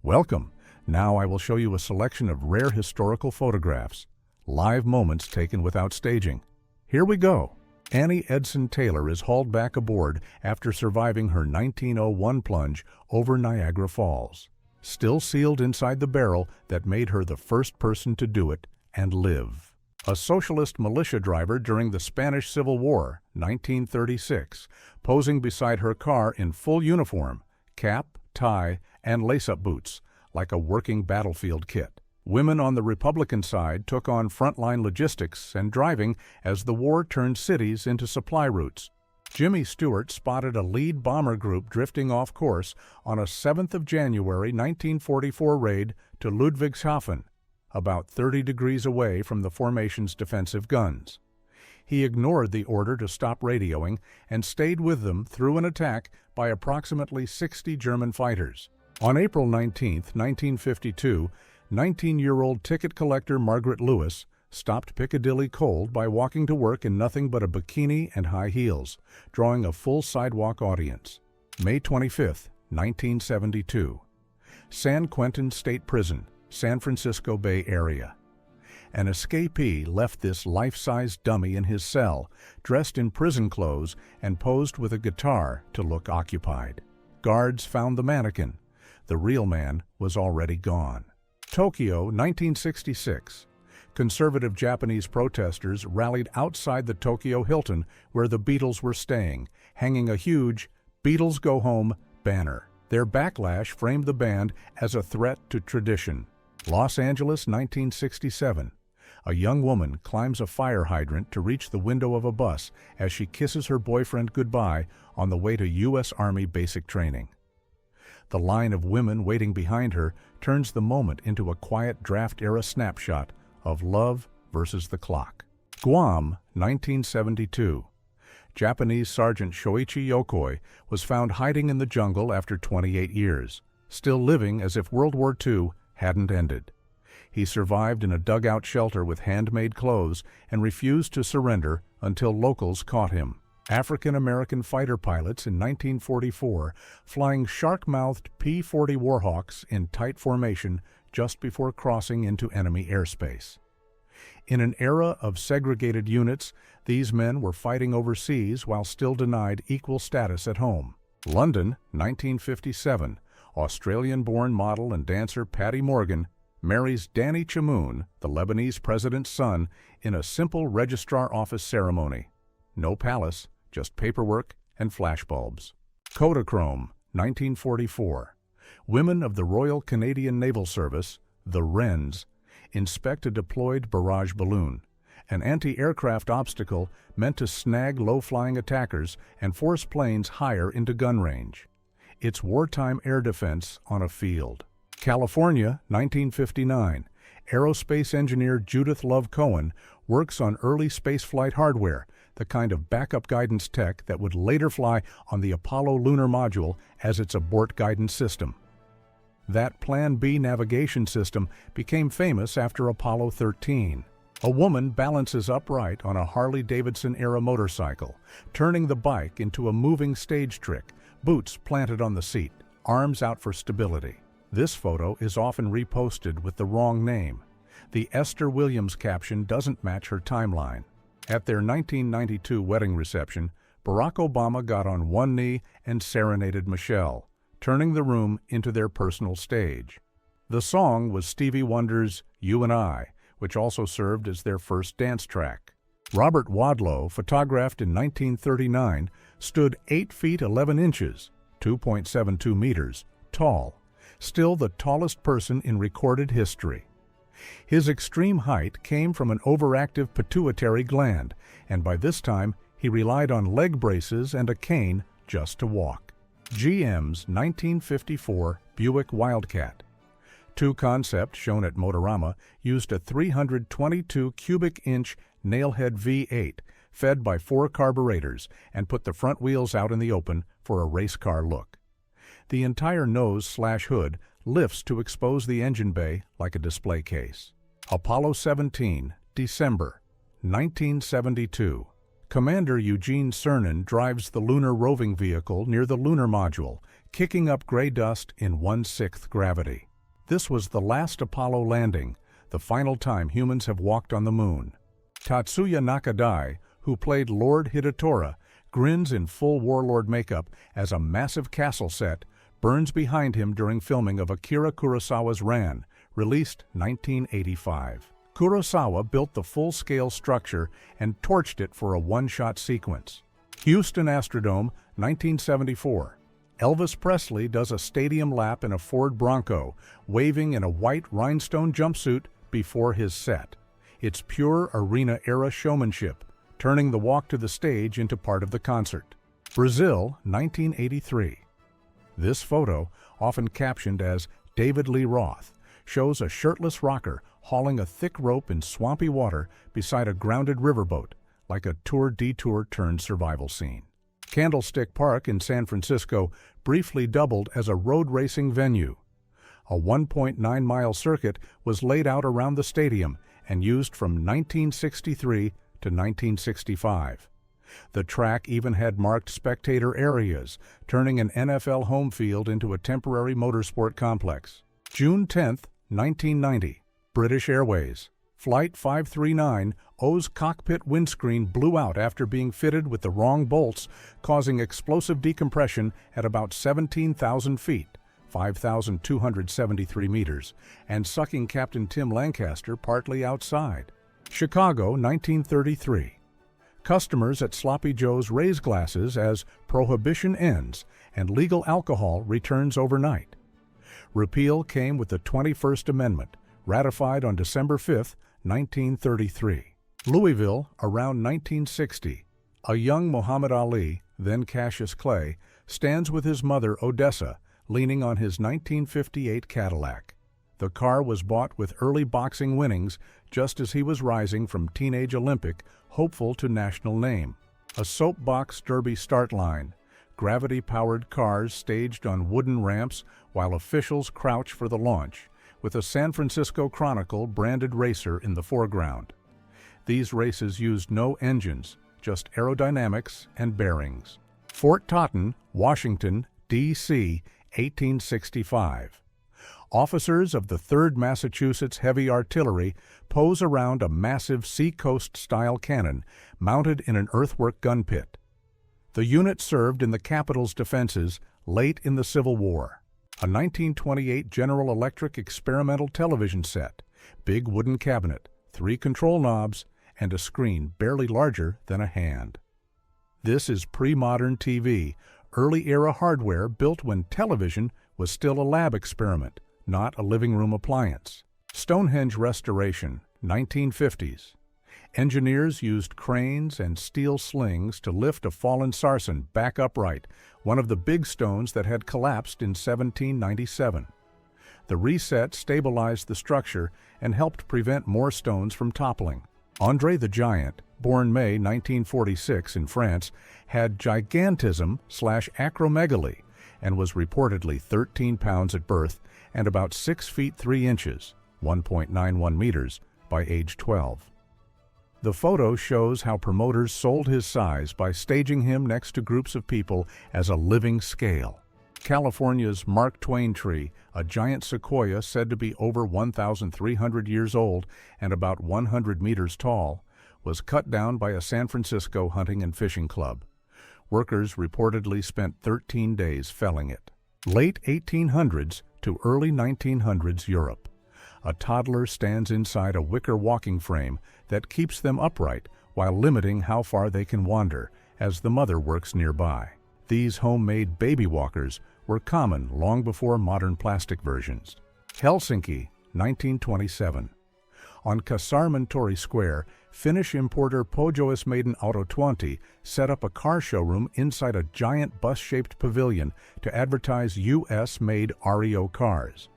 Welcome. Now I will show you a selection of rare historical photographs, live moments taken without staging. Here we go. Annie Edson Taylor is hauled back aboard after surviving her 1901 plunge over Niagara Falls, still sealed inside the barrel that made her the first person to do it and live. A socialist militia driver during the Spanish Civil War, 1936, posing beside her car in full uniform, cap, tie, and lace-up boots, like a working battlefield kit. Women on the Republican side took on frontline logistics and driving as the war turned cities into supply routes. Jimmy Stewart spotted a lead bomber group drifting off course on a 7th of January 1944 raid to Ludwigshafen, about 30 degrees away from the formation's defensive guns. He ignored the order to stop radioing and stayed with them through an attack by approximately 60 German fighters. On April 19, 1952, 19-year-old ticket collector Margaret Lewis stopped Piccadilly cold by walking to work in nothing but a bikini and high heels, drawing a full sidewalk audience. May 25, 1972. San Quentin State Prison, San Francisco Bay Area. An escapee left this life-size dummy in his cell, dressed in prison clothes and posed with a guitar to look occupied. Guards found the mannequin. The real man was already gone. Tokyo, 1966. Conservative Japanese protesters rallied outside the Tokyo Hilton where the Beatles were staying, hanging a huge "Beatles Go Home" banner. Their backlash framed the band as a threat to tradition. Los Angeles, 1967. A young woman climbs a fire hydrant to reach the window of a bus as she kisses her boyfriend goodbye on the way to U.S. Army basic training. The line of women waiting behind her turns the moment into a quiet draft-era snapshot of love versus the clock. Guam, 1972. Japanese Sergeant Shoichi Yokoi was found hiding in the jungle after 28 years, still living as if World War II hadn't ended. He survived in a dugout shelter with handmade clothes and refused to surrender until locals caught him. African-American fighter pilots in 1944 flying shark-mouthed P-40 Warhawks in tight formation just before crossing into enemy airspace. In an era of segregated units, these men were fighting overseas while still denied equal status at home. London, 1957. Australian-born model and dancer Patty Morgan marries Danny Chamoun, the Lebanese president's son, in a simple registrar office ceremony. No palace, just paperwork and flashbulbs. Kodachrome, 1944. Women of the Royal Canadian Naval Service, the Wrens, inspect a deployed barrage balloon, an anti-aircraft obstacle meant to snag low-flying attackers and force planes higher into gun range. It's wartime air defense on a field. California, 1959. Aerospace engineer Judith Love Cohen works on early spaceflight hardware, the kind of backup guidance tech that would later fly on the Apollo lunar module as its abort guidance system. That Plan B navigation system became famous after Apollo 13. A woman balances upright on a Harley-Davidson-era motorcycle, turning the bike into a moving stage trick, boots planted on the seat, arms out for stability. This photo is often reposted with the wrong name. The Esther Williams caption doesn't match her timeline. At their 1992 wedding reception, Barack Obama got on one knee and serenaded Michelle, turning the room into their personal stage. The song was Stevie Wonder's "You and I," which also served as their first dance track. Robert Wadlow, photographed in 1939, stood 8 feet 11 inches, 2.72 meters, tall, still the tallest person in recorded history. His extreme height came from an overactive pituitary gland, and by this time he relied on leg braces and a cane just to walk. GM's 1954 Buick Wildcat. Two concepts shown at Motorama used a 322 cubic inch nailhead V8 fed by 4 carburetors and put the front wheels out in the open for a race car look. The entire nose/hood lifts to expose the engine bay like a display case. Apollo 17, December, 1972. Commander Eugene Cernan drives the lunar roving vehicle near the lunar module, kicking up gray dust in 1/6 gravity. This was the last Apollo landing, the final time humans have walked on the moon. Tatsuya Nakadai, who played Lord Hidatora, grins in full warlord makeup as a massive castle set burns behind him during filming of Akira Kurosawa's Ran, released 1985. Kurosawa built the full-scale structure and torched it for a one-shot sequence. Houston Astrodome, 1974. Elvis Presley does a stadium lap in a Ford Bronco, waving in a white rhinestone jumpsuit before his set. It's pure arena-era showmanship, turning the walk to the stage into part of the concert. Brazil, 1983. This photo, often captioned as David Lee Roth, shows a shirtless rocker hauling a thick rope in swampy water beside a grounded riverboat, like a tour detour turned survival scene. Candlestick Park in San Francisco briefly doubled as a road racing venue. A 1.9-mile circuit was laid out around the stadium and used from 1963 to 1965. The track even had marked spectator areas, turning an NFL home field into a temporary motorsport complex. June 10, 1990. British Airways. Flight 539's cockpit windscreen blew out after being fitted with the wrong bolts, causing explosive decompression at about 17,000 feet, 5,273 meters, and sucking Captain Tim Lancaster partly outside. Chicago, 1933. Customers at Sloppy Joe's raise glasses as prohibition ends and legal alcohol returns overnight. Repeal came with the 21st Amendment, ratified on December 5, 1933. Louisville, around 1960. A young Muhammad Ali, then Cassius Clay, stands with his mother Odessa, leaning on his 1958 Cadillac. The car was bought with early boxing winnings just as he was rising from teenage Olympic, hopeful to national name. A soapbox derby start line, gravity-powered cars staged on wooden ramps while officials crouch for the launch, with a San Francisco Chronicle branded racer in the foreground. These races used no engines, just aerodynamics and bearings. Fort Totten, Washington, D.C., 1865. Officers of the 3rd Massachusetts Heavy Artillery pose around a massive Seacoast-style cannon mounted in an earthwork gun pit. The unit served in the Capitol's defenses late in the Civil War. A 1928 General Electric experimental television set, big wooden cabinet, 3 control knobs, and a screen barely larger than a hand. This is pre-modern TV, early-era hardware built when television was still a lab experiment, not a living room appliance. Stonehenge restoration, 1950s. Engineers used cranes and steel slings to lift a fallen sarsen back upright, one of the big stones that had collapsed in 1797. The reset stabilized the structure and helped prevent more stones from toppling. André the Giant, born May 1946 in France, had gigantism/acromegaly and was reportedly 13 pounds at birth and about 6 feet 3 inches, 1.91 meters, by age 12. The photo shows how promoters sold his size by staging him next to groups of people as a living scale. California's Mark Twain tree, a giant sequoia said to be over 1,300 years old and about 100 meters tall, was cut down by a San Francisco hunting and fishing club. Workers reportedly spent 13 days felling it. Late 1800s to early 1900s Europe. A toddler stands inside a wicker walking frame that keeps them upright while limiting how far they can wander as the mother works nearby. These homemade baby walkers were common long before modern plastic versions. Helsinki, 1927. On Kasarmantori Square, Finnish importer Pohjoismaiden Auto 20 set up a car showroom inside a giant bus-shaped pavilion to advertise U.S.-made REO cars.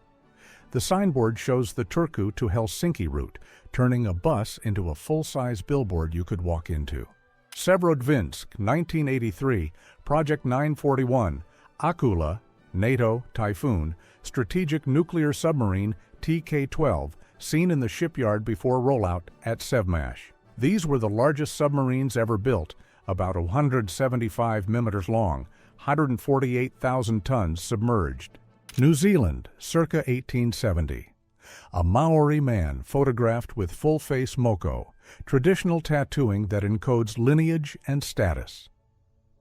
The signboard shows the Turku to Helsinki route, turning a bus into a full-size billboard you could walk into. Severodvinsk, 1983, Project 941, Akula, NATO, Typhoon, strategic nuclear submarine TK-12, seen in the shipyard before rollout at Sevmash. These were the largest submarines ever built, about 175 meters long, 148,000 tons submerged. New Zealand, circa 1870. A Maori man photographed with full-face moko, traditional tattooing that encodes lineage and status.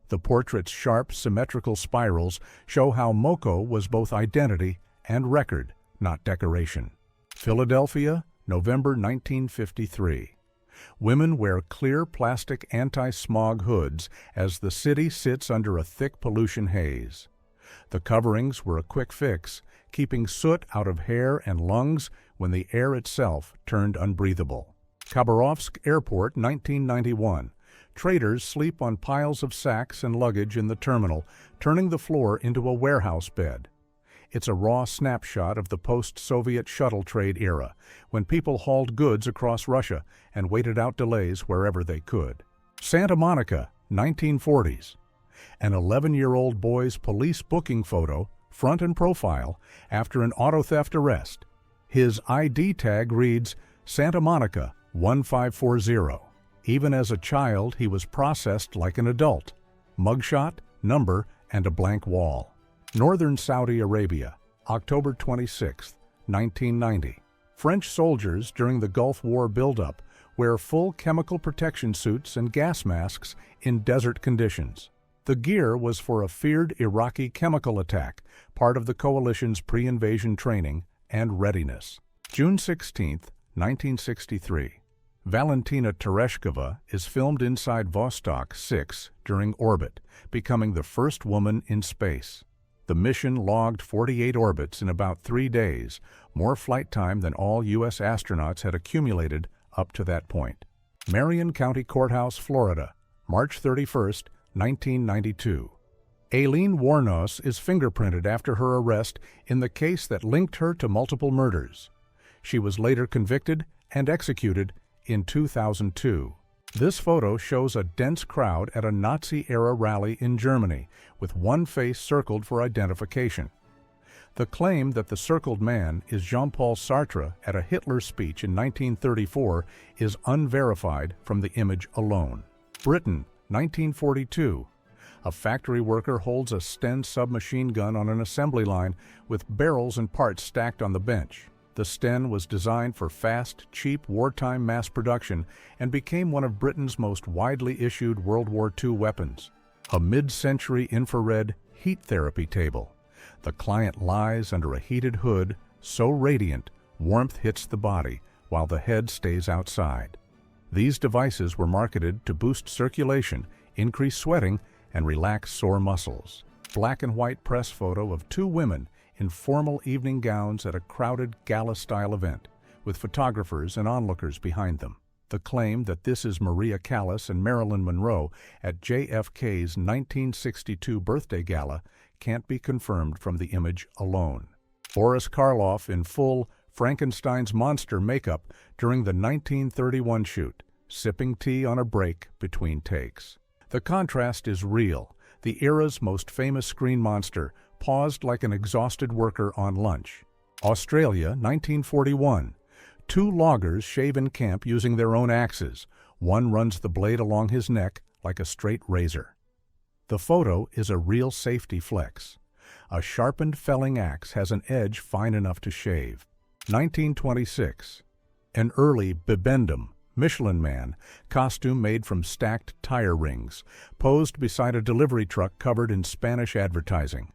The portrait's sharp, symmetrical spirals show how moko was both identity and record, not decoration. Philadelphia, November 1953. Women wear clear plastic anti-smog hoods as the city sits under a thick pollution haze. The coverings were a quick fix, keeping soot out of hair and lungs when the air itself turned unbreathable. Khabarovsk Airport, 1991. Traders sleep on piles of sacks and luggage in the terminal, turning the floor into a warehouse bed. It's a raw snapshot of the post-Soviet shuttle trade era, when people hauled goods across Russia and waited out delays wherever they could. Santa Monica, 1940s. An 11-year-old boy's police booking photo, front and profile, after an auto theft arrest. His ID tag reads, Santa Monica, 1540. Even as a child, he was processed like an adult. Mugshot, number, and a blank wall. Northern Saudi Arabia, October 26, 1990. French soldiers during the Gulf War buildup wear full chemical protection suits and gas masks in desert conditions. The gear was for a feared Iraqi chemical attack, part of the coalition's pre-invasion training and readiness. June 16, 1963. Valentina Tereshkova is filmed inside Vostok 6 during orbit, becoming the first woman in space. The mission logged 48 orbits in about 3 days, more flight time than all U.S. astronauts had accumulated up to that point. Marion County Courthouse, Florida, March 31, 1992. Aileen Wuornos is fingerprinted after her arrest in the case that linked her to multiple murders. She was later convicted and executed in 2002. This photo shows a dense crowd at a Nazi-era rally in Germany, with one face circled for identification. The claim that the circled man is Jean-Paul Sartre at a Hitler speech in 1934 is unverified from the image alone. Britain, 1942. A factory worker holds a Sten submachine gun on an assembly line with barrels and parts stacked on the bench. The Sten was designed for fast, cheap wartime mass production and became one of Britain's most widely issued World War II weapons. A mid-century infrared heat therapy table. The client lies under a heated hood, so radiant, warmth hits the body while the head stays outside. These devices were marketed to boost circulation, increase sweating, and relax sore muscles. Black and white press photo of 2 women in formal evening gowns at a crowded gala-style event, with photographers and onlookers behind them. The claim that this is Maria Callas and Marilyn Monroe at JFK's 1962 birthday gala can't be confirmed from the image alone. Boris Karloff in full Frankenstein's monster makeup during the 1931 shoot, sipping tea on a break between takes. The contrast is real. The era's most famous screen monster paused like an exhausted worker on lunch. Australia, 1941. 2 loggers shave in camp using their own axes. One runs the blade along his neck like a straight razor. The photo is a real safety flex. A sharpened felling axe has an edge fine enough to shave. 1926. An early bibendum, Michelin Man, costume made from stacked tire rings, posed beside a delivery truck covered in Spanish advertising.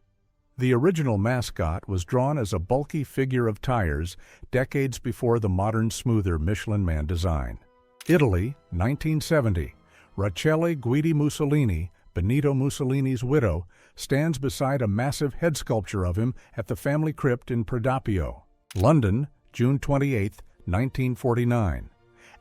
The original mascot was drawn as a bulky figure of tires decades before the modern, smoother Michelin Man design. Italy, 1970. Rachele Guidi Mussolini, Benito Mussolini's widow, stands beside a massive head sculpture of him at the family crypt in Predappio. London, June 28, 1949.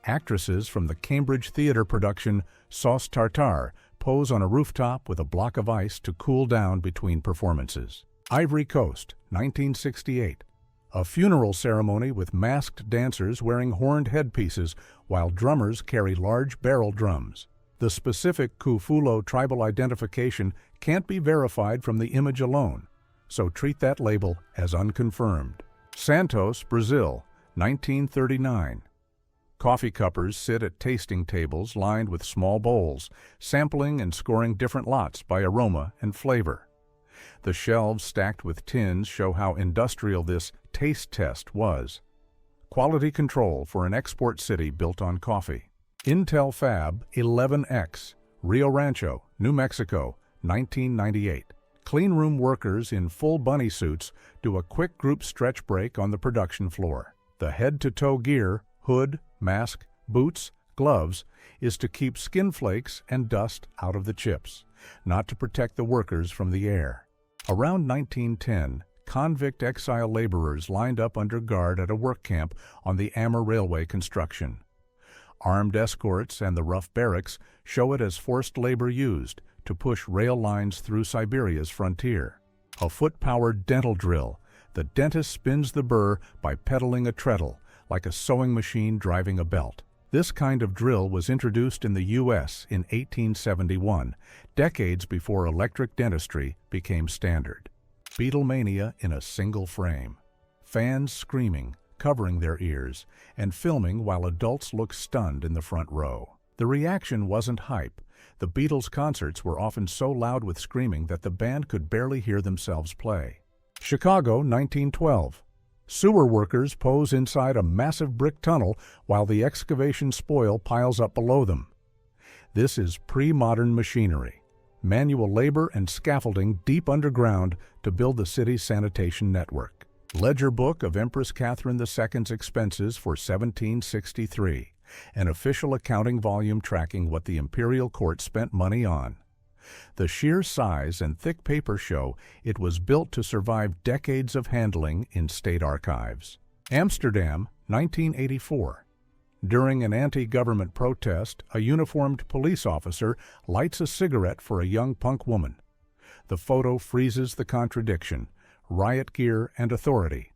Actresses from the Cambridge theater production Sauce Tartare pose on a rooftop with a block of ice to cool down between performances. Ivory Coast, 1968. A funeral ceremony with masked dancers wearing horned headpieces while drummers carry large barrel drums. The specific Kufulo tribal identification can't be verified from the image alone, so treat that label as unconfirmed. Santos, Brazil, 1939. Coffee cuppers sit at tasting tables lined with small bowls, sampling and scoring different lots by aroma and flavor. The shelves stacked with tins show how industrial this taste test was. Quality control for an export city built on coffee. Intel Fab 11X, Rio Rancho, New Mexico, 1998. Cleanroom workers in full bunny suits do a quick group stretch break on the production floor. The head-to-toe gear, hood, mask, boots, gloves, is to keep skin flakes and dust out of the chips, not to protect the workers from the air. Around 1910, convict exile laborers lined up under guard at a work camp on the Amur Railway construction. Armed escorts and the rough barracks show it as forced labor used to push rail lines through Siberia's frontier. A foot-powered dental drill. The dentist spins the burr by pedaling a treadle, like a sewing machine driving a belt. This kind of drill was introduced in the U.S. in 1871, decades before electric dentistry became standard. Beatlemania in a single frame. Fans screaming, covering their ears, and filming while adults look stunned in the front row. The reaction wasn't hype. The Beatles' concerts were often so loud with screaming that the band could barely hear themselves play. Chicago, 1912. Sewer workers pose inside a massive brick tunnel while the excavation spoil piles up below them. This is pre-modern machinery, manual labor and scaffolding deep underground to build the city's sanitation network. Ledger book of Empress Catherine II's expenses for 1763, an official accounting volume tracking what the imperial court spent money on. The sheer size and thick paper show it was built to survive decades of handling in state archives. Amsterdam, 1984. During an anti-government protest, a uniformed police officer lights a cigarette for a young punk woman. The photo freezes the contradiction, riot gear and authority.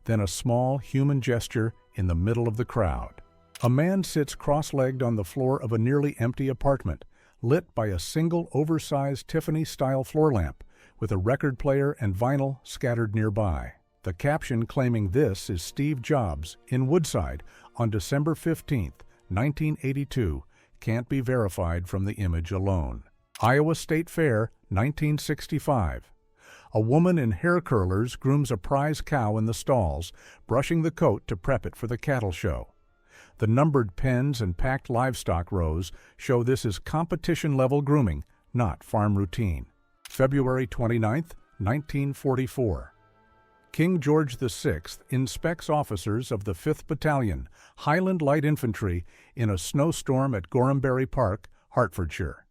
Then a small human gesture in the middle of the crowd. A man sits cross-legged on the floor of a nearly empty apartment, lit by a single oversized Tiffany-style floor lamp, with a record player and vinyl scattered nearby. The caption claiming this is Steve Jobs in Woodside on December 15, 1982, can't be verified from the image alone. Iowa State Fair, 1965. A woman in hair curlers grooms a prize cow in the stalls, brushing the coat to prep it for the cattle show. The numbered pens and packed livestock rows show this is competition-level grooming, not farm routine. February 29, 1944. King George VI inspects officers of the 5th Battalion, Highland Light Infantry, in a snowstorm at Gorhambury Park, Hertfordshire.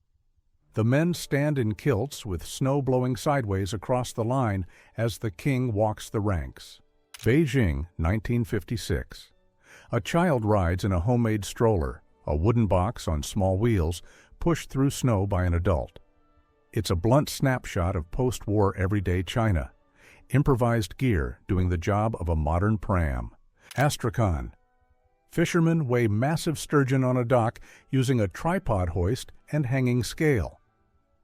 The men stand in kilts with snow blowing sideways across the line as the king walks the ranks. Beijing, 1956. A child rides in a homemade stroller, a wooden box on small wheels, pushed through snow by an adult. It's a blunt snapshot of post-war everyday China. Improvised gear doing the job of a modern pram. Astrakhan. Fishermen weigh massive sturgeon on a dock using a tripod hoist and hanging scale.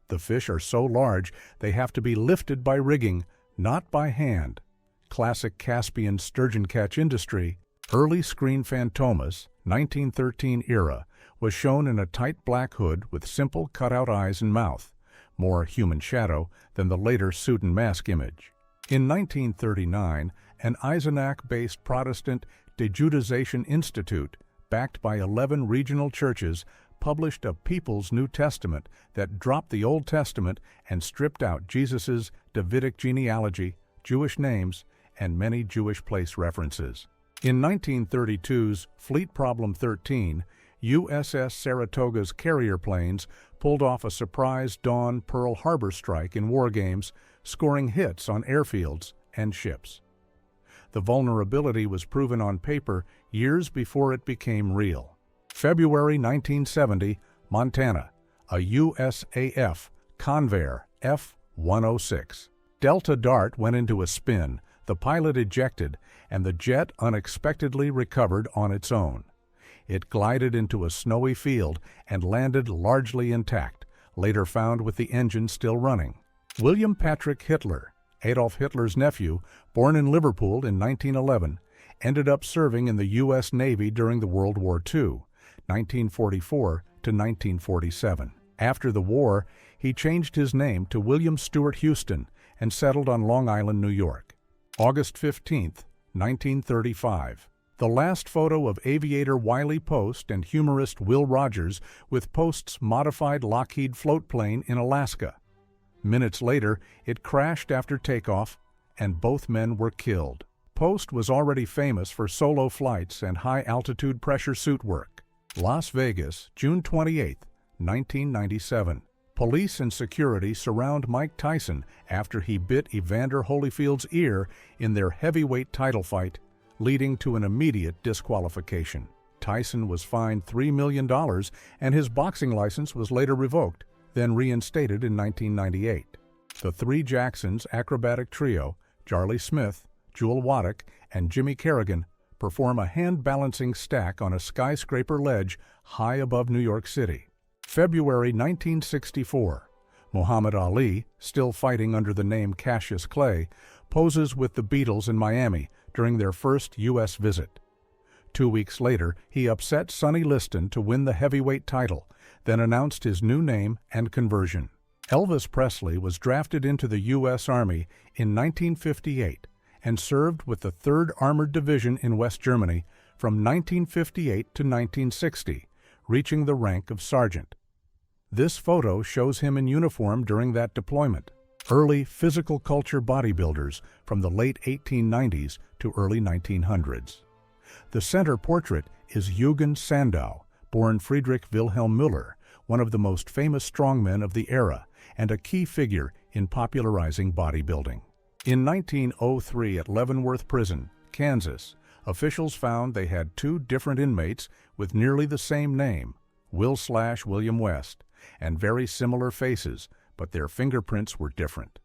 The fish are so large they have to be lifted by rigging, not by hand. Classic Caspian sturgeon catch industry. Early screen Fantomas, 1913 era, was shown in a tight black hood with simple cutout eyes and mouth, more human shadow than the later suit and mask image. In 1939, an Eisenach-based Protestant dejudaization institute, backed by 11 regional churches, published a People's New Testament that dropped the Old Testament and stripped out Jesus's Davidic genealogy, Jewish names, and many Jewish place references. In 1932's Fleet Problem 13, USS Saratoga's carrier planes pulled off a surprise dawn Pearl Harbor strike in war games, scoring hits on airfields and ships. The vulnerability was proven on paper years before it became real. February 1970, Montana, a USAF Convair F-106. Delta Dart went into a spin, the pilot ejected, and the jet unexpectedly recovered on its own. It glided into a snowy field and landed largely intact, later found with the engine still running. William Patrick Hitler, Adolf Hitler's nephew, born in Liverpool in 1911, ended up serving in the U.S. Navy during the World War II, 1944 to 1947. After the war, he changed his name to William Stewart Houston and settled on Long Island, New York. August 15, 1935. The last photo of aviator Wiley Post and humorist Will Rogers with Post's modified Lockheed float plane in Alaska. Minutes later, it crashed after takeoff, and both men were killed. Post was already famous for solo flights and high-altitude pressure suit work. Las Vegas, June 28, 1997. Police and security surround Mike Tyson after he bit Evander Holyfield's ear in their heavyweight title fight, leading to an immediate disqualification. Tyson was fined $3 million, and his boxing license was later revoked, then reinstated in 1998. The Three Jacksons acrobatic trio, Charlie Smith, Jewel Waddick, and Jimmy Kerrigan, perform a hand-balancing stack on a skyscraper ledge high above New York City. February 1964. Muhammad Ali, still fighting under the name Cassius Clay, poses with the Beatles in Miami during their first U.S. visit. 2 weeks later, he upset Sonny Liston to win the heavyweight title, then announced his new name and conversion. Elvis Presley was drafted into the U.S. Army in 1958 and served with the 3rd Armored Division in West Germany from 1958 to 1960, reaching the rank of sergeant. This photo shows him in uniform during that deployment. Early physical culture bodybuilders from the late 1890s to early 1900s. The center portrait is Eugen Sandow, born Friedrich Wilhelm Müller, one of the most famous strongmen of the era and a key figure in popularizing bodybuilding. In 1903 at Leavenworth Prison, Kansas, officials found they had 2 different inmates with nearly the same name, Will/William West, and very similar faces, but their fingerprints were different.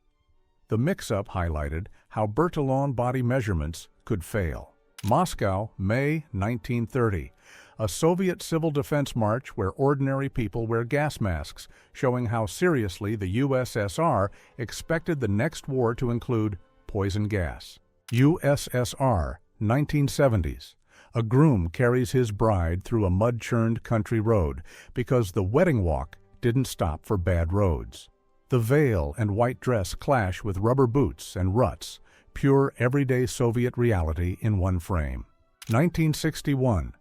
The mix-up highlighted how Bertillon body measurements could fail. Moscow, May 1930. A Soviet civil defense march where ordinary people wear gas masks, showing how seriously the USSR expected the next war to include poison gas. USSR, 1970s. A groom carries his bride through a mud-churned country road because the wedding walk didn't stop for bad roads. The veil and white dress clash with rubber boots and ruts, pure everyday Soviet reality in one frame. 1961.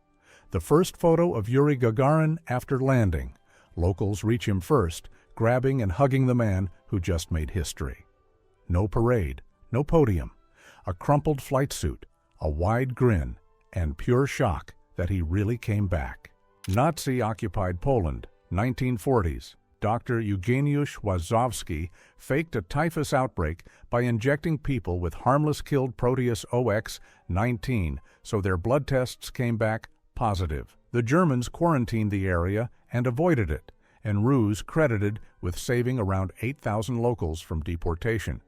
The first photo of Yuri Gagarin after landing. Locals reach him first, grabbing and hugging the man who just made history. No parade, no podium. A crumpled flight suit, a wide grin, and pure shock that he really came back. Nazi-occupied Poland, 1940s. Dr. Eugeniusz Wazowski faked a typhus outbreak by injecting people with harmless killed Proteus OX-19, so their blood tests came back positive. The Germans quarantined the area and avoided it, en ruse credited with saving around 8,000 locals from deportation.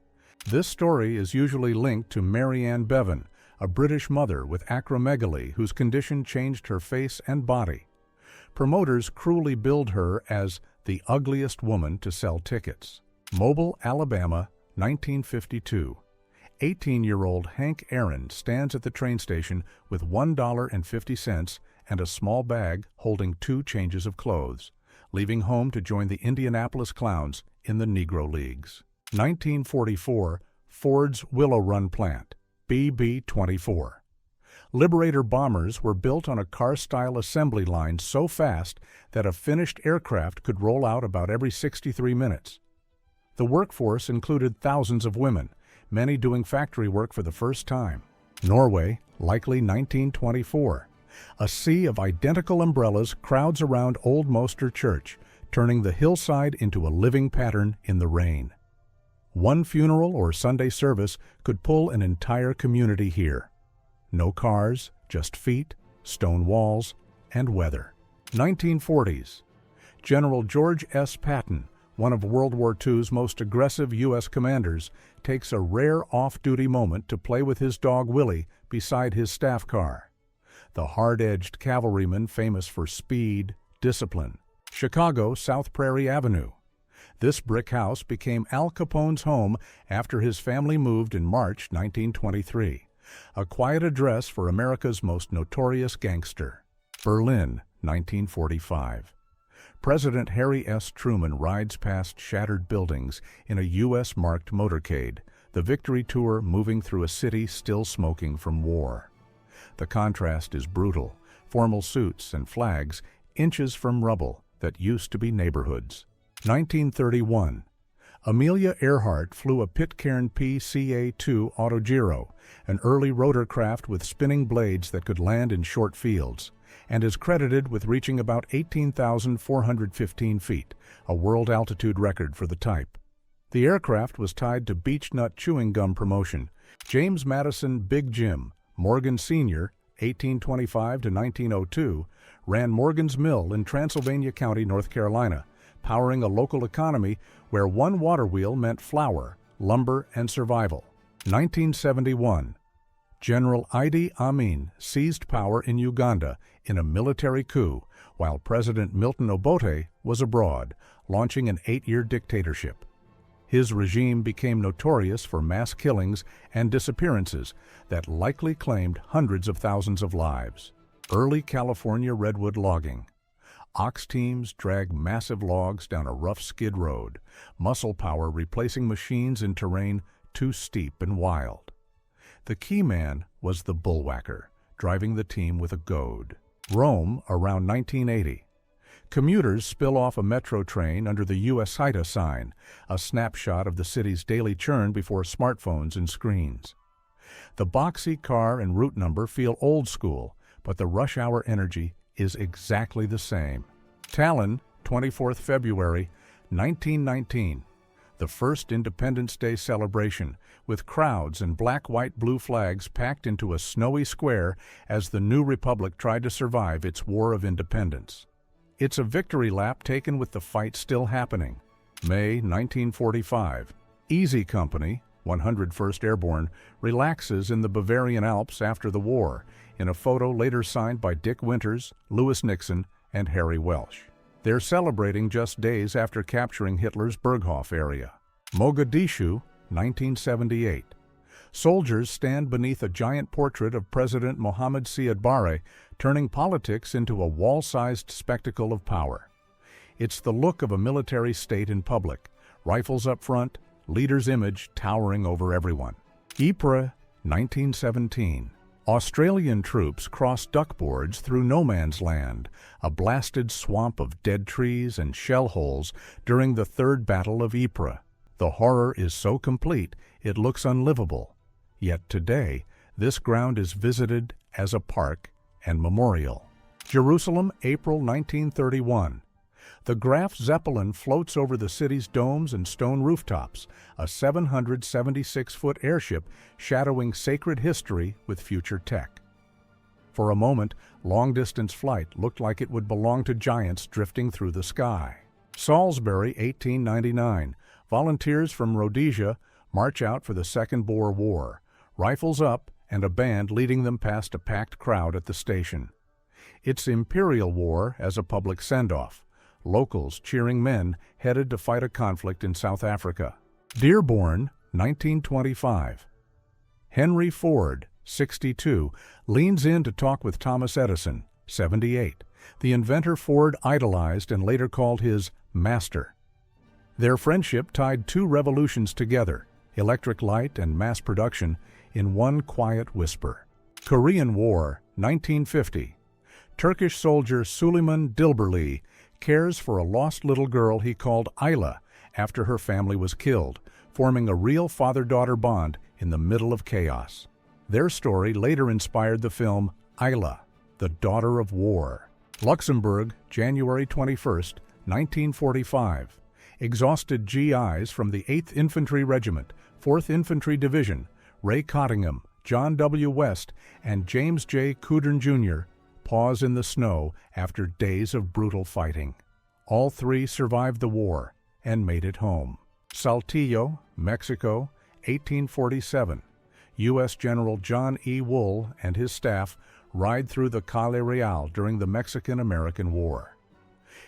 This story is usually linked to Mary Ann Bevan, a British mother with acromegaly whose condition changed her face and body. Promoters cruelly billed her as the ugliest woman to sell tickets. Mobile, Alabama, 1952. 18-year-old Hank Aaron stands at the train station with $1.50 and a small bag holding 2 changes of clothes, leaving home to join the Indianapolis Clowns in the Negro Leagues. 1944, Ford's Willow Run plant, BB-24. Liberator bombers were built on a car-style assembly line so fast that a finished aircraft could roll out about every 63 minutes. The workforce included thousands of women, many doing factory work for the first time. Norway, likely 1924. A sea of identical umbrellas crowds around Old Moster Church, turning the hillside into a living pattern in the rain. One funeral or Sunday service could pull an entire community here. No cars, just feet, stone walls, and weather. 1940s. General George S. Patton, one of World War II's most aggressive U.S. commanders, takes a rare off-duty moment to play with his dog Willie beside his staff car. The hard-edged cavalryman famous for speed, discipline. Chicago, South Prairie Avenue. This brick house became Al Capone's home after his family moved in March 1923. A quiet address for America's most notorious gangster. Berlin, 1945. President Harry S. Truman rides past shattered buildings in a U.S.-marked motorcade, the victory tour moving through a city still smoking from war. The contrast is brutal, formal suits and flags inches from rubble that used to be neighborhoods. 1931. Amelia Earhart flew a Pitcairn PCA-2 Autogiro, an early rotorcraft with spinning blades that could land in short fields, and is credited with reaching about 18,415 feet, a world altitude record for the type. The aircraft was tied to beech-nut chewing gum promotion. James Madison Big Jim Morgan Sr., 1825 to 1902, ran Morgan's Mill in Transylvania County, North Carolina, powering a local economy where one water wheel meant flour, lumber, and survival. 1971. General Idi Amin seized power in Uganda in a military coup while President Milton Obote was abroad, launching an 8-year dictatorship. His regime became notorious for mass killings and disappearances that likely claimed hundreds of thousands of lives. Early California redwood logging. Ox teams drag massive logs down a rough skid road, muscle power replacing machines in terrain too steep and wild. The key man was the bullwhacker, driving the team with a goad. Rome around 1980. Commuters spill off a metro train under the US HIDA sign, a snapshot of the city's daily churn before smartphones and screens. The boxy car and route number feel old school, but the rush hour energy is exactly the same. Tallinn, 24th February, 1919. The first Independence Day celebration, with crowds and black, white, blue flags packed into a snowy square as the new republic tried to survive its war of independence. It's a victory lap taken with the fight still happening. May 1945. Easy Company, 101st Airborne, relaxes in the Bavarian Alps after the war, in a photo later signed by Dick Winters, Lewis Nixon, and Harry Welsh. They're celebrating just days after capturing Hitler's Berghof area. Mogadishu, 1978. Soldiers stand beneath a giant portrait of President Mohammed Siad Barre, turning politics into a wall-sized spectacle of power. It's the look of a military state in public, rifles up front, leader's image towering over everyone. Ypres, 1917. Australian troops cross duckboards through no man's land, a blasted swamp of dead trees and shell holes during the Third Battle of Ypres. The horror is so complete it looks unlivable. Yet today, this ground is visited as a park and memorial. Jerusalem, April 1931. The Graf Zeppelin floats over the city's domes and stone rooftops, a 776-foot airship shadowing sacred history with future tech. For a moment, long-distance flight looked like it would belong to giants drifting through the sky. Salisbury, 1899. Volunteers from Rhodesia march out for the Second Boer War, rifles up and a band leading them past a packed crowd at the station. It's Imperial War as a public send-off. Locals cheering men headed to fight a conflict in South Africa. Dearborn, 1925. Henry Ford, 62, leans in to talk with Thomas Edison, 78, the inventor Ford idolized and later called his master. Their friendship tied two revolutions together, electric light and mass production, in one quiet whisper. Korean War, 1950. Turkish soldier Süleyman Dilberli cares for a lost little girl he called Ayla after her family was killed, forming a real father-daughter bond in the middle of chaos. Their story later inspired the film Ayla, the Daughter of War. Luxembourg, January 21, 1945. Exhausted GIs from the 8th Infantry Regiment, 4th Infantry Division, Ray Cottingham, John W. West, and James J. Coudern Jr. pause in the snow after days of brutal fighting. All three survived the war and made it home. Saltillo, Mexico, 1847. U.S. General John E. Wool and his staff ride through the Calle Real during the Mexican-American War.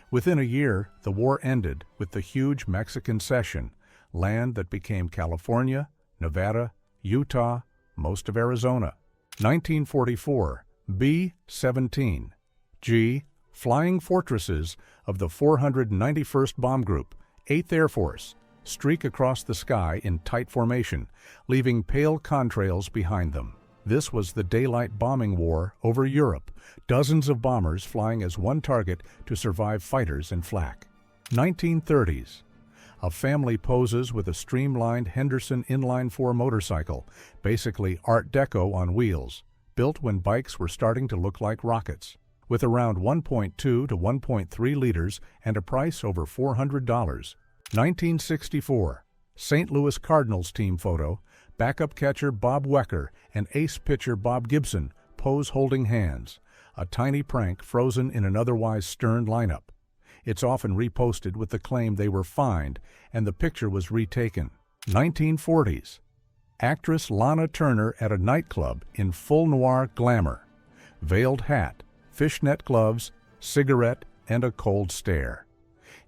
Within a year, the war ended with the huge Mexican cession, land that became California, Nevada, Utah, most of Arizona. 1944. B-17. G. Flying fortresses of the 491st Bomb Group, 8th Air Force, streak across the sky in tight formation, leaving pale contrails behind them. This was the daylight bombing war over Europe, dozens of bombers flying as one target to survive fighters in flak. 1930s. A family poses with a streamlined Henderson inline-4 motorcycle, basically Art Deco on wheels, built when bikes were starting to look like rockets. With around 1.2 to 1.3 liters and a price over $400. 1964. St. Louis Cardinals team photo. Backup catcher Bob Wecker and ace pitcher Bob Gibson pose holding hands, a tiny prank frozen in an otherwise stern lineup. It's often reposted with the claim they were fined and the picture was retaken. 1940s. Actress Lana Turner at a nightclub in full noir glamour. Veiled hat, fishnet gloves, cigarette, and a cold stare.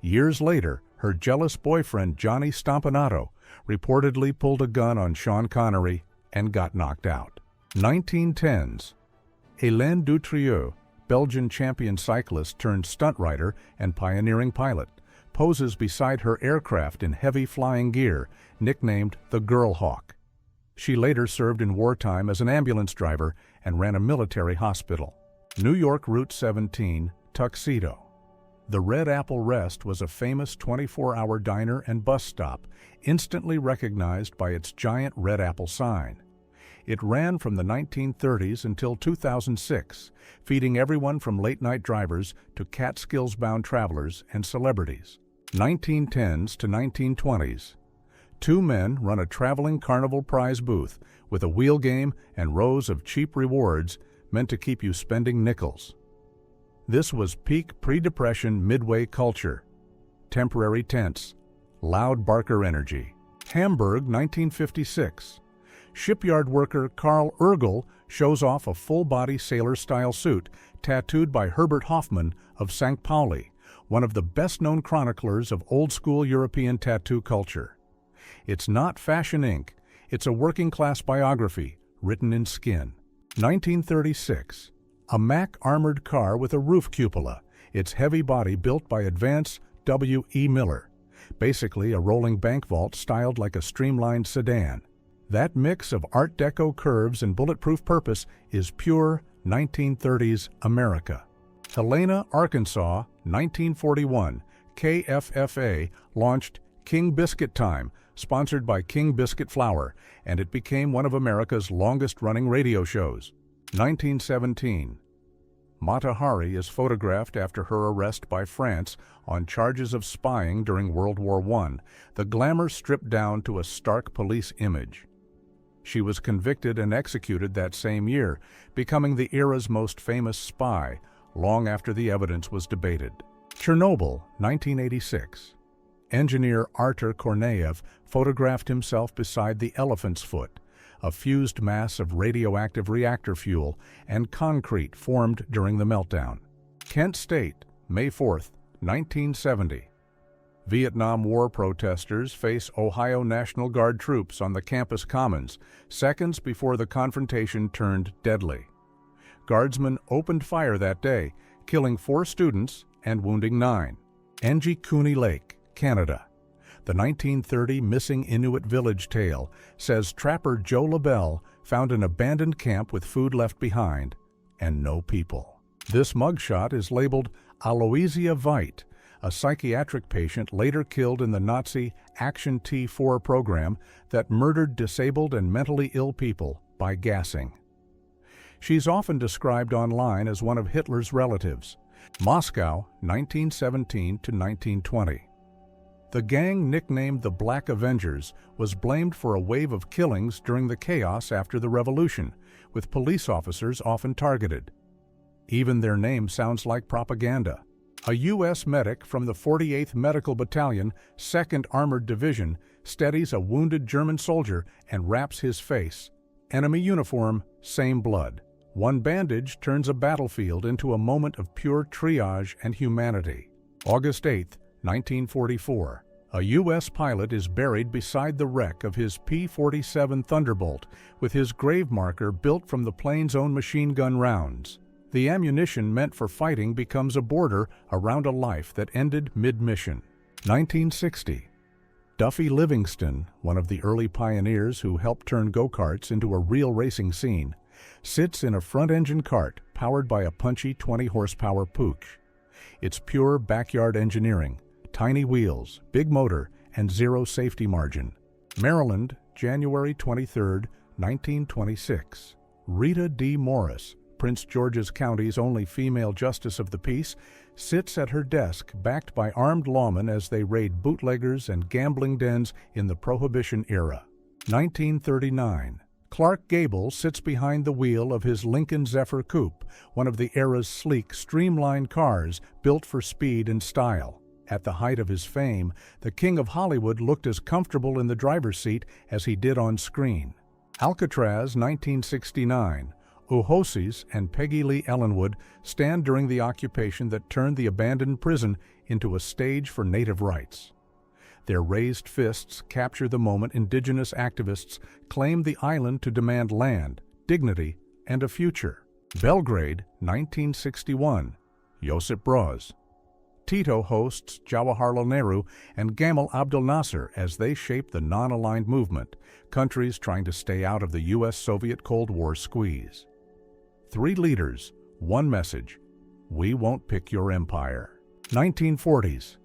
Years later, her jealous boyfriend Johnny Stompanato reportedly pulled a gun on Sean Connery and got knocked out. 1910s. Hélène Dutrieux, Belgian champion cyclist turned stunt rider and pioneering pilot, poses beside her aircraft in heavy flying gear, nicknamed the Girl Hawk. She later served in wartime as an ambulance driver and ran a military hospital. New York Route 17, Tuxedo. The Red Apple Rest was a famous 24-hour diner and bus stop, instantly recognized by its giant red apple sign. It ran from the 1930s until 2006, feeding everyone from late-night drivers to Catskills-bound travelers and celebrities. 1910s to 1920s. Two men run a traveling carnival prize booth with a wheel game and rows of cheap rewards meant to keep you spending nickels. This was peak pre-Depression Midway culture. Temporary tents, loud barker energy. Hamburg, 1956. Shipyard worker Carl Ergel shows off a full-body sailor-style suit tattooed by Herbert Hoffman of St. Pauli, one of the best-known chroniclers of old-school European tattoo culture. It's not fashion ink, it's a working-class biography written in skin. 1936. A Mack armored car with a roof cupola, its heavy body built by Advance W. E. Miller. Basically a rolling bank vault styled like a streamlined sedan. That mix of Art Deco curves and bulletproof purpose is pure 1930s America. Helena, Arkansas, 1941. KFFA launched King Biscuit Time, sponsored by King Biscuit Flour, and it became one of America's longest-running radio shows. 1917. Mata Hari is photographed after her arrest by France on charges of spying during World War I, the glamour stripped down to a stark police image. She was convicted and executed that same year, becoming the era's most famous spy, long after the evidence was debated. Chernobyl, 1986. Engineer Artur Korneyev photographed himself beside the elephant's foot, a fused mass of radioactive reactor fuel and concrete formed during the meltdown. Kent State, May 4, 1970. Vietnam War protesters face Ohio National Guard troops on the campus commons, seconds before the confrontation turned deadly. Guardsmen opened fire that day, killing 4 students and wounding 9. Angie Cooney Lake, Canada. The 1930 Missing Inuit Village tale says trapper Joe LaBelle found an abandoned camp with food left behind and no people. This mugshot is labeled Aloysia Veit, a psychiatric patient later killed in the Nazi Action T4 program that murdered disabled and mentally ill people by gassing. She's often described online as one of Hitler's relatives. Moscow, 1917 to 1920. The gang, nicknamed the Black Avengers, was blamed for a wave of killings during the chaos after the revolution, with police officers often targeted. Even their name sounds like propaganda. A U.S. medic from the 48th Medical Battalion, 2nd Armored Division, steadies a wounded German soldier and wraps his face. Enemy uniform, same blood. One bandage turns a battlefield into a moment of pure triage and humanity. August 8, 1944. A U.S. pilot is buried beside the wreck of his P-47 Thunderbolt with his grave marker built from the plane's own machine gun rounds. The ammunition meant for fighting becomes a border around a life that ended mid-mission. 1960. Duffy Livingston, one of the early pioneers who helped turn go-karts into a real racing scene, sits in a front-engine kart powered by a punchy 20-horsepower Pooch. It's pure backyard engineering, tiny wheels, big motor, and zero safety margin. Maryland, January 23, 1926. Rita D. Morris, Prince George's County's only female justice of the peace, sits at her desk backed by armed lawmen as they raid bootleggers and gambling dens in the Prohibition era. 1939. Clark Gable sits behind the wheel of his Lincoln Zephyr Coupe, one of the era's sleek, streamlined cars built for speed and style. At the height of his fame, the King of Hollywood looked as comfortable in the driver's seat as he did on screen. Alcatraz, 1969. Ohosis and Peggy Lee Ellenwood stand during the occupation that turned the abandoned prison into a stage for native rights. Their raised fists capture the moment indigenous activists claim the island to demand land, dignity, and a future. Belgrade, 1961. Josip Broz. Tito hosts Jawaharlal Nehru and Gamal Abdel Nasser as they shape the non-aligned movement, countries trying to stay out of the U.S.-Soviet Cold War squeeze. 3 leaders, 1 message: we won't pick your empire. 1940s.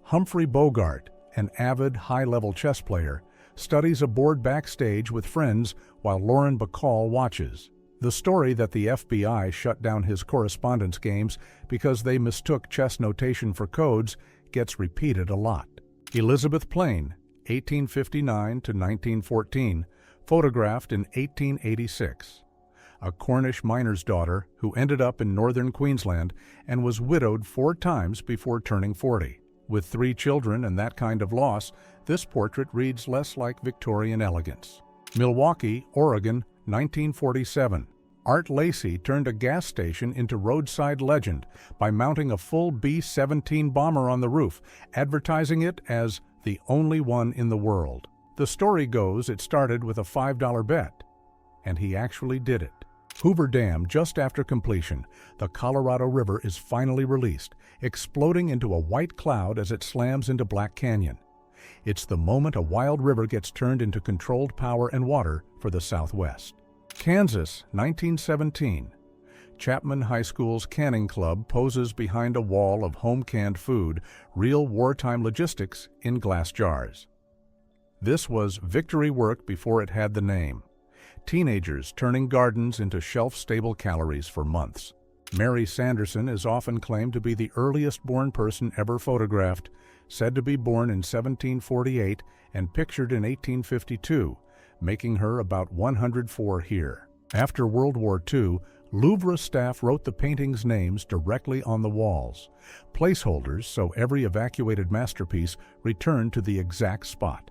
Humphrey Bogart, an avid high-level chess player, studies a board backstage with friends while Lauren Bacall watches. The story that the FBI shut down his correspondence games because they mistook chess notation for codes gets repeated a lot. Elizabeth Plain, 1859 to 1914, photographed in 1886. A Cornish miner's daughter who ended up in northern Queensland and was widowed 4 times before turning 40. With 3 children and that kind of loss, this portrait reads less like Victorian elegance. Milwaukee, Oregon, 1947. Art Lacey turned a gas station into roadside legend by mounting a full B-17 bomber on the roof, advertising it as the only one in the world. The story goes it started with a $5 bet, and he actually did it. Hoover Dam, just after completion, the Colorado River is finally released, exploding into a white cloud as it slams into Black Canyon. It's the moment a wild river gets turned into controlled power and water for the Southwest. Kansas, 1917. Chapman High School's canning club poses behind a wall of home-canned food, real wartime logistics in glass jars. This was victory work before it had the name. Teenagers turning gardens into shelf-stable calories for months. Mary Sanderson is often claimed to be the earliest born person ever photographed, said to be born in 1748 and pictured in 1852, making her about 104 here. After World War II, Louvre staff wrote the painting's names directly on the walls, placeholders so every evacuated masterpiece returned to the exact spot.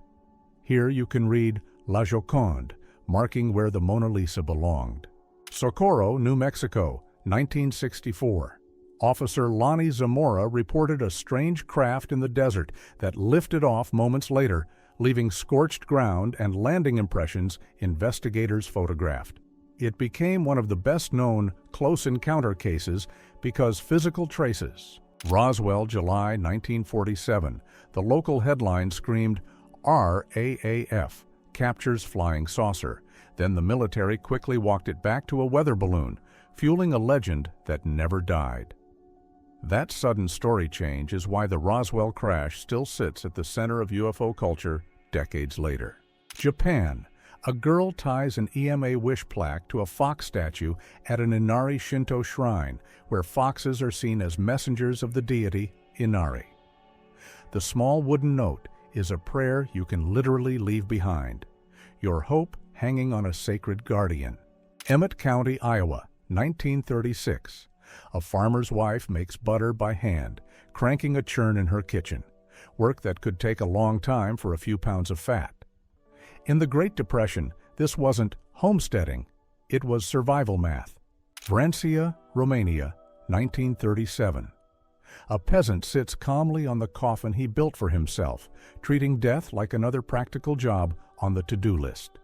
Here you can read La Joconde, marking where the Mona Lisa belonged. Socorro, New Mexico, 1964. Officer Lonnie Zamora reported a strange craft in the desert that lifted off moments later, leaving scorched ground and landing impressions investigators photographed. It became one of the best-known close encounter cases because physical traces. Roswell, July 1947. The local headline screamed, RAAF, captures flying saucer. Then the military quickly walked it back to a weather balloon, fueling a legend that never died. That sudden story change is why the Roswell crash still sits at the center of UFO culture decades later. Japan. A girl ties an EMA wish plaque to a fox statue at an Inari Shinto shrine, where foxes are seen as messengers of the deity Inari. The small wooden note is a prayer you can literally leave behind, your hope hanging on a sacred guardian. Emmett County, Iowa, 1936. A farmer's wife makes butter by hand, cranking a churn in her kitchen, work that could take a long time for a few pounds of fat. In the Great Depression, this wasn't homesteading, it was survival math. Vrancia, Romania, 1937. A peasant sits calmly on the coffin he built for himself, treating death like another practical job on the to-do list.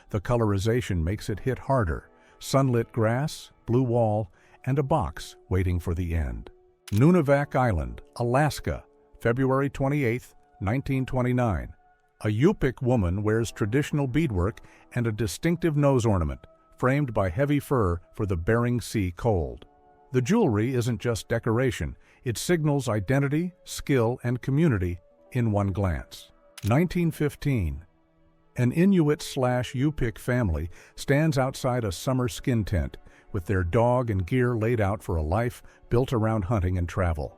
The colorization makes it hit harder: sunlit grass, blue wall, and a box waiting for the end. Nunivak Island, Alaska, February 28, 1929. A Yupik woman wears traditional beadwork and a distinctive nose ornament, framed by heavy fur for the Bering Sea cold. The jewelry isn't just decoration, it signals identity, skill, and community in one glance. 1915. An Inuit/Yupik family stands outside a summer skin tent, with their dog and gear laid out for a life built around hunting and travel.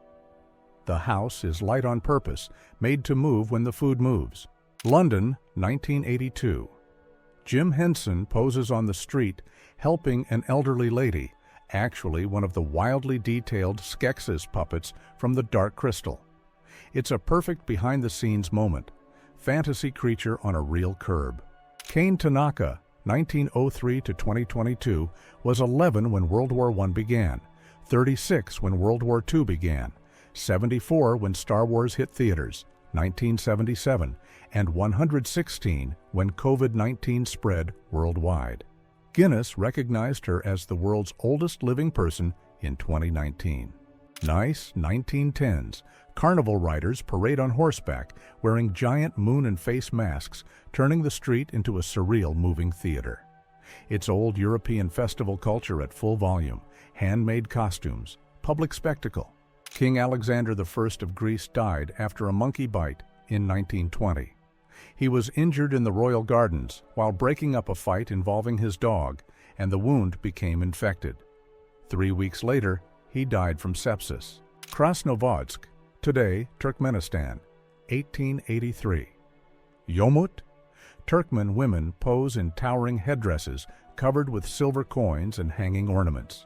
The house is light on purpose, made to move when the food moves. London, 1982. Jim Henson poses on the street, helping an elderly lady, actually one of the wildly detailed Skeksis puppets from the Dark Crystal. It's a perfect behind-the-scenes moment. Fantasy creature on a real curb. Kane Tanaka, 1903 to 2022, was 11 when World War I began, 36 when World War II began, 74 when Star Wars hit theaters, 1977, and 116 when COVID-19 spread worldwide. Guinness recognized her as the world's oldest living person in 2019. Nice 1910s. Carnival riders parade on horseback, wearing giant moon and face masks, turning the street into a surreal moving theater. It's old European festival culture at full volume, handmade costumes, public spectacle. King Alexander I of Greece died after a monkey bite in 1920. He was injured in the royal gardens while breaking up a fight involving his dog, and the wound became infected. 3 weeks later, he died from sepsis. Krasnovodsk, today Turkmenistan, 1883. Yomut? Turkmen women pose in towering headdresses covered with silver coins and hanging ornaments.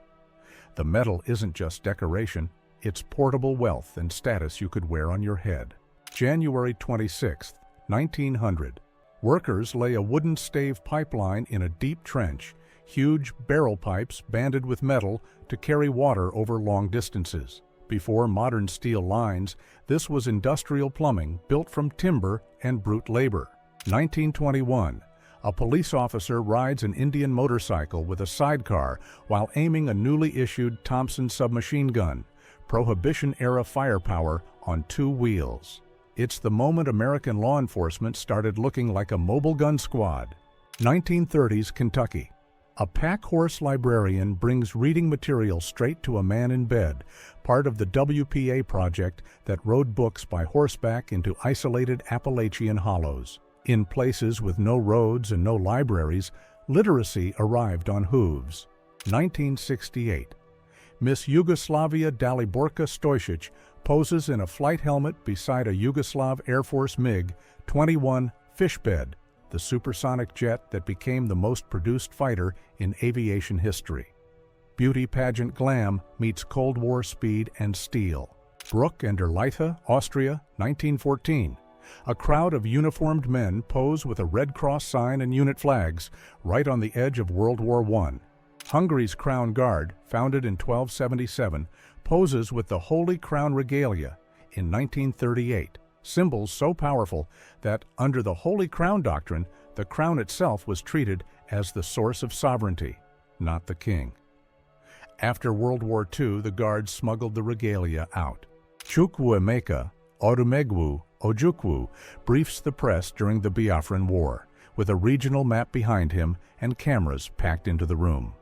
The metal isn't just decoration, it's portable wealth and status you could wear on your head. January 26, 1900. Workers lay a wooden stave pipeline in a deep trench, huge barrel pipes banded with metal to carry water over long distances. Before modern steel lines, this was industrial plumbing built from timber and brute labor. 1921. A police officer rides an Indian motorcycle with a sidecar while aiming a newly issued Thompson submachine gun, Prohibition-era firepower on 2 wheels. It's the moment American law enforcement started looking like a mobile gun squad. 1930s Kentucky. A pack horse librarian brings reading material straight to a man in bed, part of the WPA project that rode books by horseback into isolated Appalachian hollows. In places with no roads and no libraries, literacy arrived on hooves. 1968. Miss Yugoslavia Daliborka Stojcic poses in a flight helmet beside a Yugoslav Air Force MiG-21 Fishbed, the supersonic jet that became the most produced fighter in aviation history. Beauty pageant glam meets Cold War speed and steel. Bruck and Erleita, Austria, 1914. A crowd of uniformed men pose with a Red Cross sign and unit flags right on the edge of World War I. Hungary's Crown Guard, founded in 1277, poses with the Holy Crown regalia in 1938, symbols so powerful that, under the Holy Crown doctrine, the crown itself was treated as the source of sovereignty, not the king. After World War II, the Guards smuggled the regalia out. Chukwuemeka Odumegwu Ojukwu briefs the press during the Biafran War, with a regional map behind him and cameras packed into the room.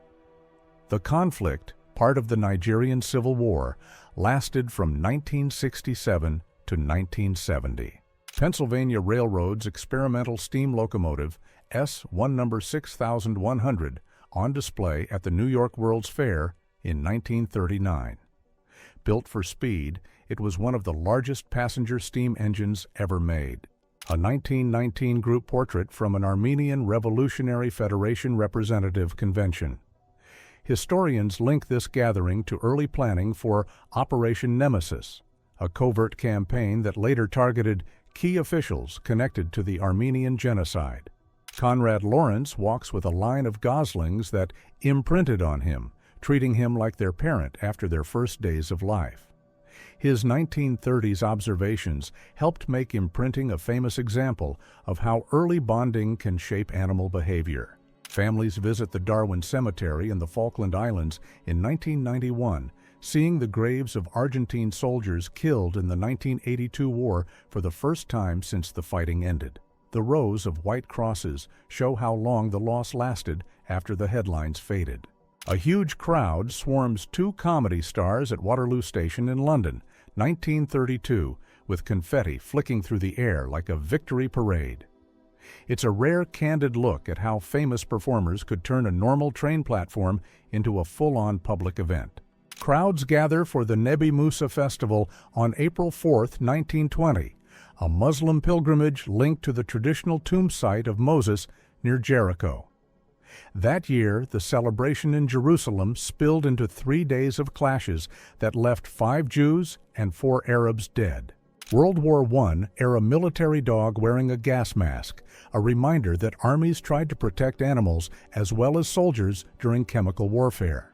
The conflict, part of the Nigerian Civil War, lasted from 1967 to 1970. Pennsylvania Railroad's experimental steam locomotive S1 number 6100 on display at the New York World's Fair in 1939. Built for speed, it was one of the largest passenger steam engines ever made. A 1919 group portrait from an Armenian Revolutionary Federation representative convention. Historians link this gathering to early planning for Operation Nemesis, a covert campaign that later targeted key officials connected to the Armenian genocide. Conrad Lawrence walks with a line of goslings that imprinted on him, treating him like their parent after their first days of life. His 1930s observations helped make imprinting a famous example of how early bonding can shape animal behavior. Families visit the Darwin Cemetery in the Falkland Islands in 1991, seeing the graves of Argentine soldiers killed in the 1982 war for the first time since the fighting ended. The rows of white crosses show how long the loss lasted after the headlines faded. A huge crowd swarms two comedy stars at Waterloo Station in London, 1932, with confetti flicking through the air like a victory parade. It's a rare, candid look at how famous performers could turn a normal train platform into a full-on public event. Crowds gather for the Nebi Musa Festival on April 4, 1920, a Muslim pilgrimage linked to the traditional tomb site of Moses near Jericho. That year, the celebration in Jerusalem spilled into 3 days of clashes that left 5 Jews and 4 Arabs dead. World War I-era military dog wearing a gas mask, a reminder that armies tried to protect animals as well as soldiers during chemical warfare.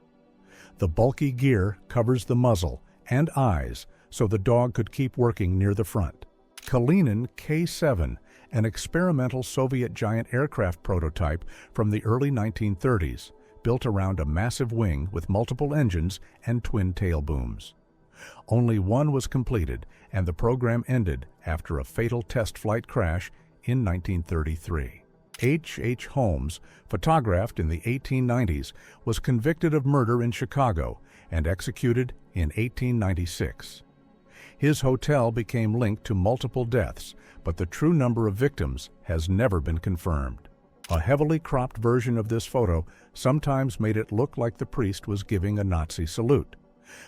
The bulky gear covers the muzzle and eyes so the dog could keep working near the front. Kalinin K-7, an experimental Soviet giant aircraft prototype from the early 1930s, built around a massive wing with multiple engines and twin tail booms. Only one was completed, and the program ended after a fatal test flight crash in 1933. H. Holmes, photographed in the 1890s, was convicted of murder in Chicago and executed in 1896. His hotel became linked to multiple deaths, but the true number of victims has never been confirmed. A heavily cropped version of this photo sometimes made it look like the priest was giving a Nazi salute,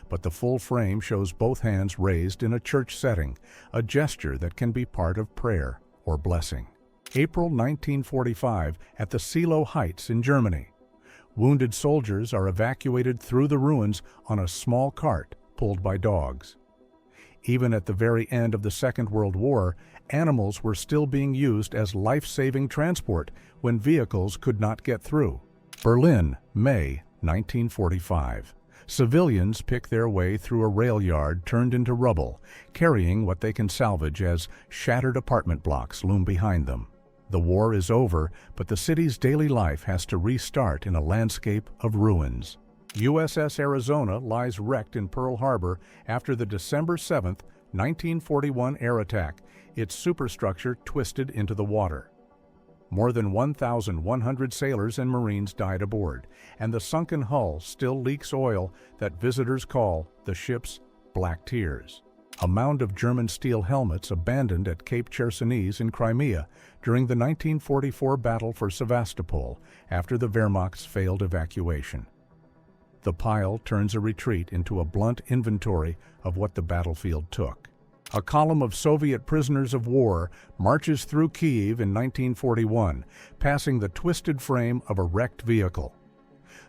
but the full frame shows both hands raised in a church setting, a gesture that can be part of prayer or blessing. April 1945 at the Seelow Heights in Germany. Wounded soldiers are evacuated through the ruins on a small cart pulled by dogs. Even at the very end of the Second World War, animals were still being used as life-saving transport when vehicles could not get through. Berlin, May 1945. Civilians pick their way through a rail yard turned into rubble, carrying what they can salvage as shattered apartment blocks loom behind them. The war is over, but the city's daily life has to restart in a landscape of ruins. USS Arizona lies wrecked in Pearl Harbor after the December 7, 1941 air attack, its superstructure twisted into the water. More than 1,100 sailors and Marines died aboard, and the sunken hull still leaks oil that visitors call the ship's Black Tears. A mound of German steel helmets abandoned at Cape Chersonese in Crimea during the 1944 battle for Sevastopol after the Wehrmacht's failed evacuation. The pile turns a retreat into a blunt inventory of what the battlefield took. A column of Soviet prisoners of war marches through Kyiv in 1941, passing the twisted frame of a wrecked vehicle.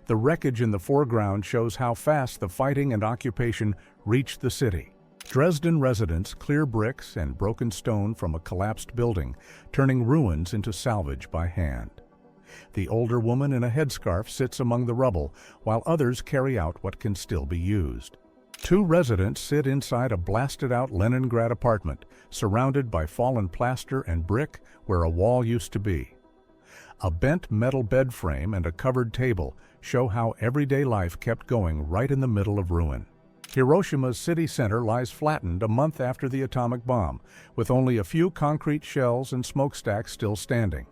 The wreckage in the foreground shows how fast the fighting and occupation reached the city. Dresden residents clear bricks and broken stone from a collapsed building, turning ruins into salvage by hand. The older woman in a headscarf sits among the rubble, while others carry out what can still be used. 2 residents sit inside a blasted-out Leningrad apartment, surrounded by fallen plaster and brick where a wall used to be. A bent metal bed frame and a covered table show how everyday life kept going right in the middle of ruin. Hiroshima's city center lies flattened a month after the atomic bomb, with only a few concrete shells and smokestacks still standing.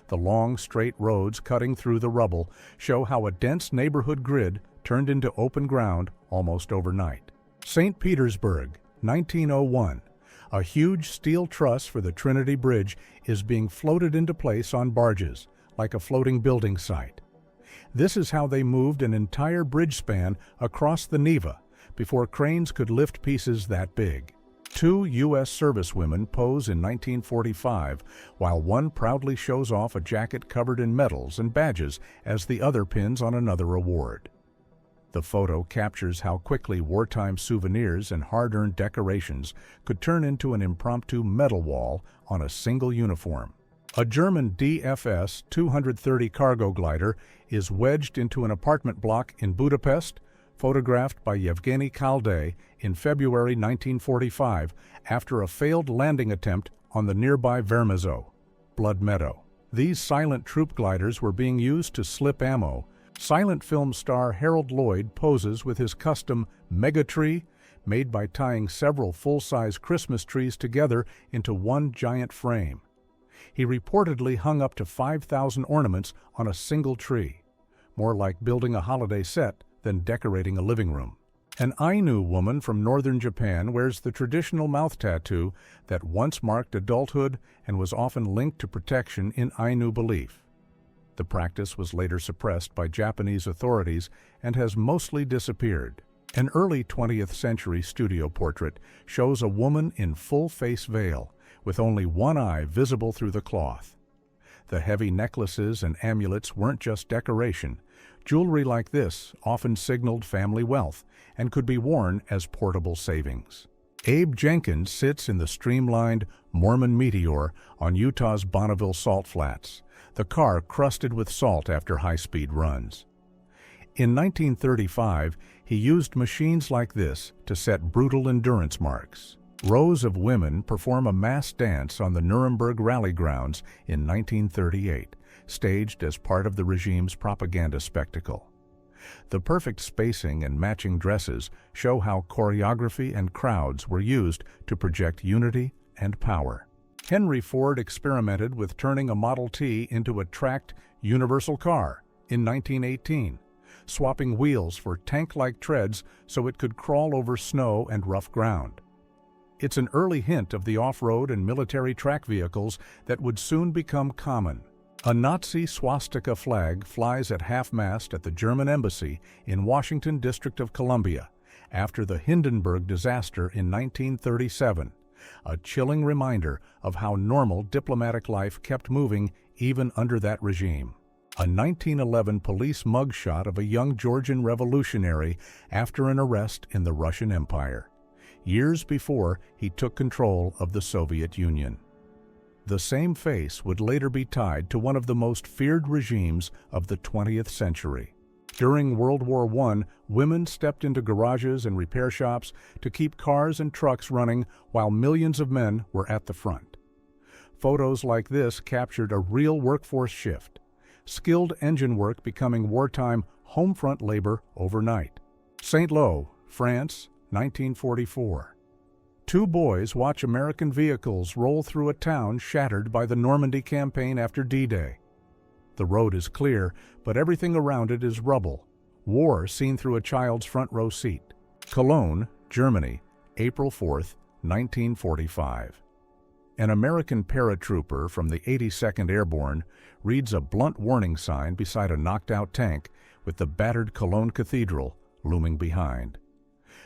The long, straight roads cutting through the rubble show how a dense neighborhood grid turned into open ground almost overnight. St. Petersburg, 1901. A huge steel truss for the Trinity Bridge is being floated into place on barges, like a floating building site. This is how they moved an entire bridge span across the Neva before cranes could lift pieces that big. 2 U.S. servicewomen pose in 1945, while one proudly shows off a jacket covered in medals and badges as the other pins on another award. The photo captures how quickly wartime souvenirs and hard-earned decorations could turn into an impromptu medal wall on a single uniform. A German DFS 230 cargo glider is wedged into an apartment block in Budapest, photographed by Yevgeny Kalday in February 1945 after a failed landing attempt on the nearby Vermizo, Blood Meadow. These silent troop gliders were being used to slip ammo. Silent film star Harold Lloyd poses with his custom megatree, made by tying several full-size Christmas trees together into one giant frame. He reportedly hung up to 5,000 ornaments on a single tree, more like building a holiday set than decorating a living room. An Ainu woman from northern Japan wears the traditional mouth tattoo that once marked adulthood and was often linked to protection in Ainu belief. The practice was later suppressed by Japanese authorities and has mostly disappeared. An early 20th century studio portrait shows a woman in full-face veil, with only one eye visible through the cloth. The heavy necklaces and amulets weren't just decoration. Jewelry like this often signaled family wealth and could be worn as portable savings. Abe Jenkins sits in the streamlined Mormon Meteor on Utah's Bonneville Salt Flats, the car crusted with salt after high-speed runs. In 1935, he used machines like this to set brutal endurance marks. Rows of women perform a mass dance on the Nuremberg rally grounds in 1938, staged as part of the regime's propaganda spectacle. The perfect spacing and matching dresses show how choreography and crowds were used to project unity and power. Henry Ford experimented with turning a Model T into a tracked universal car in 1918, swapping wheels for tank-like treads so it could crawl over snow and rough ground. It's an early hint of the off-road and military track vehicles that would soon become common. A Nazi swastika flag flies at half-mast at the German embassy in Washington, District of Columbia, after the Hindenburg disaster in 1937, a chilling reminder of how normal diplomatic life kept moving even under that regime. A 1911 police mugshot of a young Georgian revolutionary after an arrest in the Russian Empire, years before he took control of the Soviet Union. The same face would later be tied to one of the most feared regimes of the 20th century. During World War I, women stepped into garages and repair shops to keep cars and trucks running while millions of men were at the front. Photos like this captured a real workforce shift, skilled engine work becoming wartime home front labor overnight. St. Lo, France, 1944. Two boys watch American vehicles roll through a town shattered by the Normandy campaign after D-Day. The road is clear, but everything around it is rubble. War seen through a child's front row seat. Cologne, Germany, April 4, 1945. An American paratrooper from the 82nd Airborne reads a blunt warning sign beside a knocked-out tank with the battered Cologne Cathedral looming behind.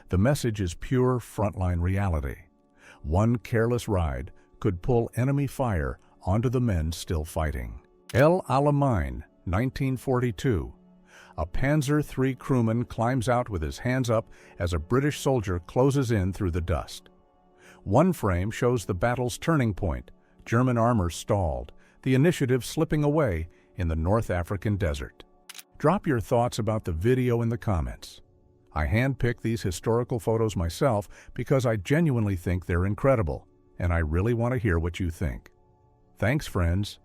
The message is pure frontline reality. One careless ride could pull enemy fire onto the men still fighting. El Alamein, 1942. A Panzer III crewman climbs out with his hands up as a British soldier closes in through the dust. One frame shows the battle's turning point, German armor stalled, the initiative slipping away in the North African desert. Drop your thoughts about the video in the comments. I handpicked these historical photos myself because I genuinely think they're incredible, and I really want to hear what you think. Thanks, friends.